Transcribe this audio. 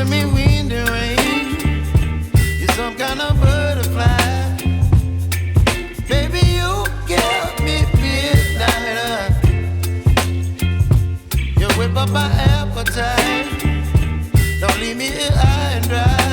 giving me wind and rain. You're some kind of butterfly. Baby, you give me midnight. You whip up my appetite. Don't leave me here high and dry.